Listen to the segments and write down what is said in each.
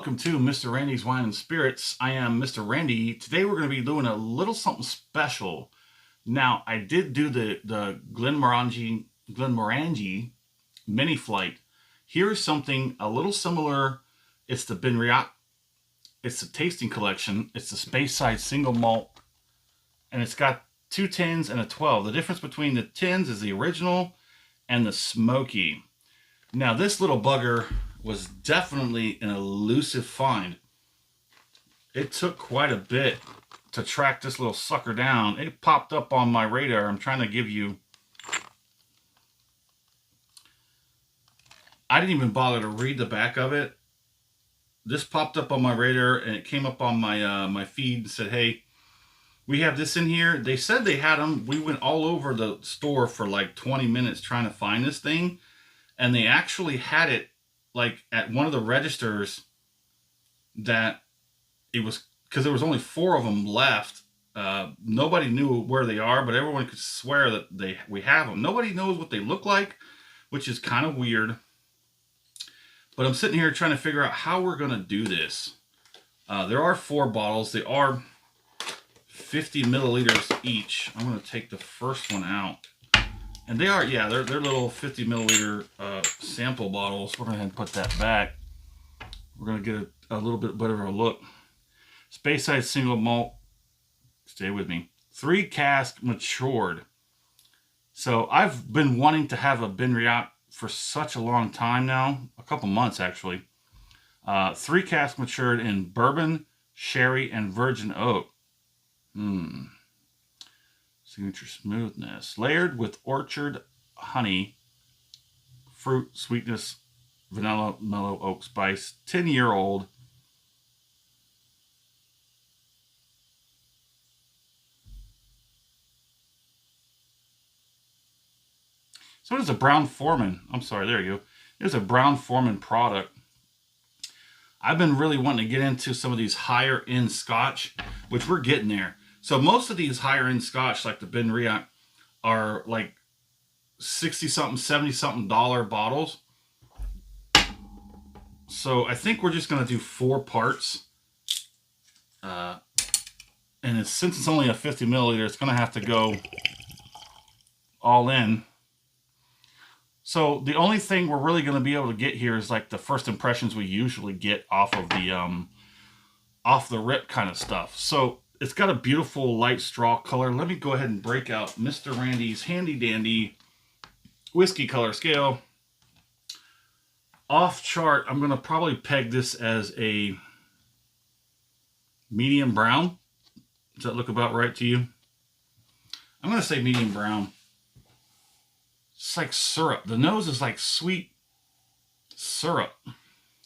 welcome to Mr. Randy's Wine and Spirits. I am Mr. Randy. Today we're going to be doing a little something special. Now, I did do the Glenmorangie mini flight. Here's something a little similar. It's the Benriach. It's the tasting collection. It's the Speyside single malt. And it's got 2 10s and a 12. The difference between the 10s is the original and the smoky. Now, this little bugger was definitely an elusive find. It took quite a bit to track this little sucker down. It popped up on my radar. I'm trying to give you... I didn't even bother to read the back of it. This popped up on my radar and it came up on my my feed and said, hey, we have this in here. They said they had them. We went all over the store for like 20 minutes trying to find this thing. And they actually had it like at one of the registers that it was, because there was only 4 of them left. Nobody knew where they are, but everyone could swear that we have them. Nobody knows what they look like, which is kind of weird. But I'm sitting here trying to figure out how we're going to do this. There are 4 bottles. They are 50 milliliters each. I'm going to take the first one out. And they are, yeah, they're little 50 milliliter sample bottles. We're going to put that back. We're going to get a little bit better of a look. Speyside single malt. Stay with me. 3 cask matured. So I've been wanting to have a Benriach for such a long time now. A couple months, actually. 3 cask matured in bourbon, sherry, and virgin oak. Signature smoothness. Layered with orchard, honey, fruit, sweetness, vanilla, mellow oak spice. 10-year-old. So it is a Brown-Forman. I'm sorry, there you go. It is a Brown-Forman product. I've been really wanting to get into some of these higher end scotch, which we're getting there. So most of these higher end scotch, like the Benriach, are like 60-something, 70-something dollar bottles. So I think we're just going to do 4 parts. And since it's only a 50 milliliter, it's going to have to go all in. So the only thing we're really going to be able to get here is like the first impressions we usually get off of the rip kind of stuff. So it's got a beautiful light straw color. Let me go ahead and break out Mr. Randy's handy dandy whiskey color scale. Off chart, I'm going to probably peg this as a medium brown. Does that look about right to you? I'm going to say medium brown. It's like syrup. The nose is like sweet syrup.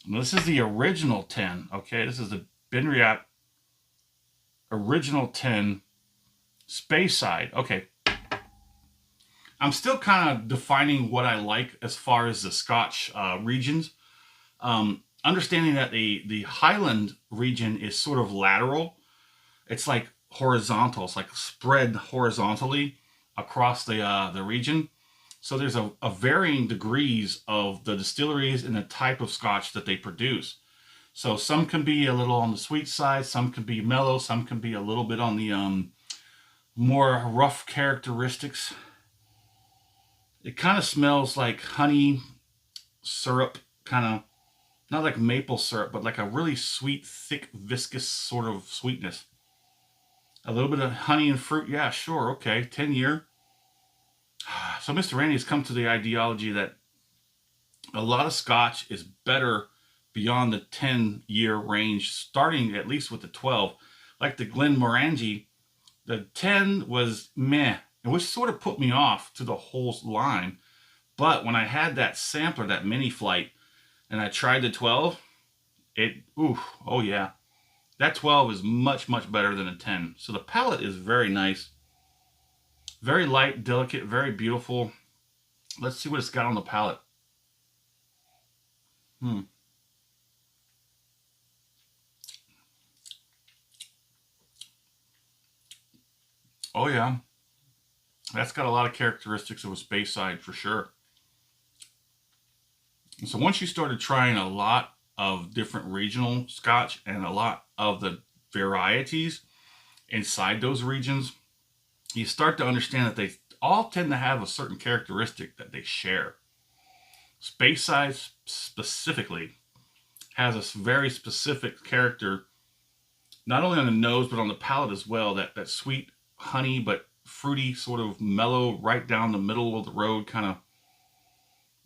And this is the original 10. Okay, this is the Benriach original 10 Speyside. Okay. I'm still kind of defining what I like as far as the Scotch regions. Understanding that the Highland region is sort of lateral. It's like horizontal. It's like spread horizontally across the region. So there's a varying degrees of the distilleries and the type of Scotch that they produce. So some can be a little on the sweet side, some can be mellow, some can be a little bit on the more rough characteristics. It kind of smells like honey syrup, kind of, not like maple syrup, but like a really sweet, thick, viscous sort of sweetness. A little bit of honey and fruit, yeah, sure, okay, 10-year. So Mr. Randy has come to the ideology that a lot of Scotch is better beyond the 10-year range, starting at least with the 12. Like the Glenmorangie, the 10 was meh, which sort of put me off to the whole line. But when I had that sampler, that mini flight, and I tried the 12, oh yeah. That 12 is much, much better than a 10. So the palate is very nice. Very light, delicate, very beautiful. Let's see what it's got on the palate. Oh yeah. That's got a lot of characteristics of a Speyside for sure. And so once you started trying a lot of different regional Scotch and a lot of the varieties inside those regions, you start to understand that they all tend to have a certain characteristic that they share. Speyside specifically has a very specific character, not only on the nose but on the palate as well. That sweet honey but fruity, sort of mellow, right down the middle of the road kind of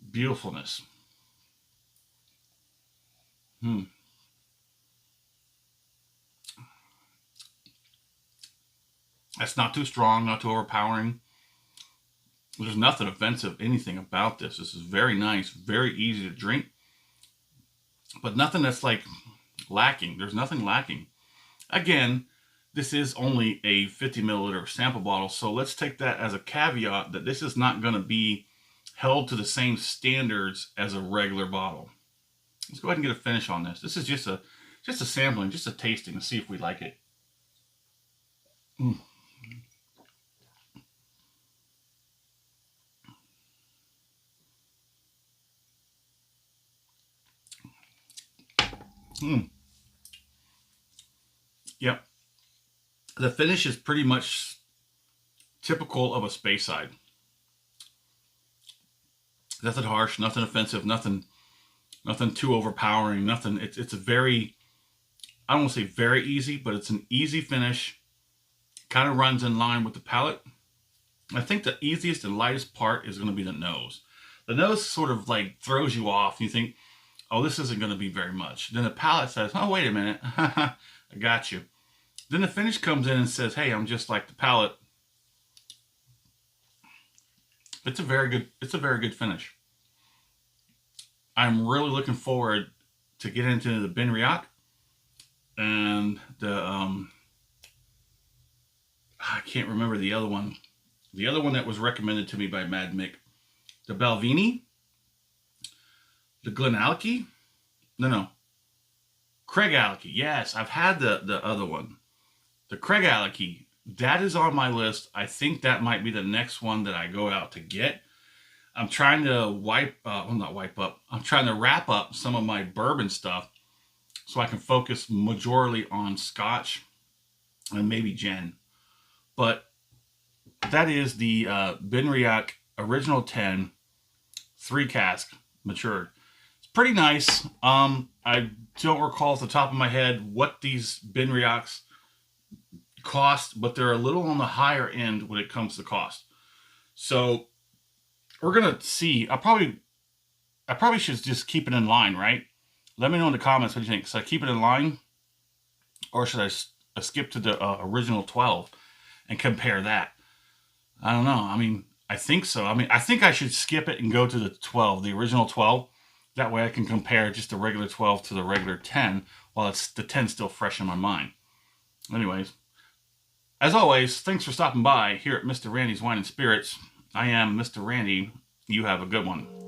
beautifulness. That's not too strong, not too overpowering. There's nothing offensive, anything about this. This is very nice, very easy to drink, but nothing that's like lacking. There's nothing lacking. Again, this is only a 50 milliliter sample bottle, so let's take that as a caveat that this is not going to be held to the same standards as a regular bottle. Let's go ahead and get a finish on this. This is just a sampling, just a tasting, to see if we like it. Yep. The finish is pretty much typical of a Speyside. Nothing harsh, nothing offensive, nothing too overpowering, nothing. It's a very, I don't want to say very easy, but it's an easy finish. Kind of runs in line with the palate. I think the easiest and lightest part is going to be the nose. The nose sort of like throws you off. You think, oh, this isn't going to be very much. Then the palate says, oh, wait a minute. I got you. Then the finish comes in and says, hey, I'm just like the palate. It's a very good finish. I'm really looking forward to get into the Benriach and the I can't remember the other one. The other one that was recommended to me by Mad Mick. The Balvenie. The Glenallachie. No. Craigellachie. Yes, I've had the other one. The Craigellachie. That is on my list. I think that might be the next one that I go out to get. I'm trying to I'm trying to wrap up some of my bourbon stuff so I can focus majorly on Scotch and maybe gin. But that is the Benriach Original 10 3 cask matured. It's pretty nice. I don't recall off the top of my head what these Benriachs cost, but they're a little on the higher end when it comes to cost. So we're gonna see. I probably should just keep it in line, right? Let me know in the comments what you think. Should I keep it in line, or should I skip to the original 12 and compare that? I don't know. I mean, I think so. I mean, I think I should skip it and go to the 12, the original 12. That way I can compare just the regular 12 to the regular 10 while it's the 10 still fresh in my mind. Anyways, as always, thanks for stopping by here at Mr. Randy's Wine and Spirits. I am Mr. Randy. You have a good one.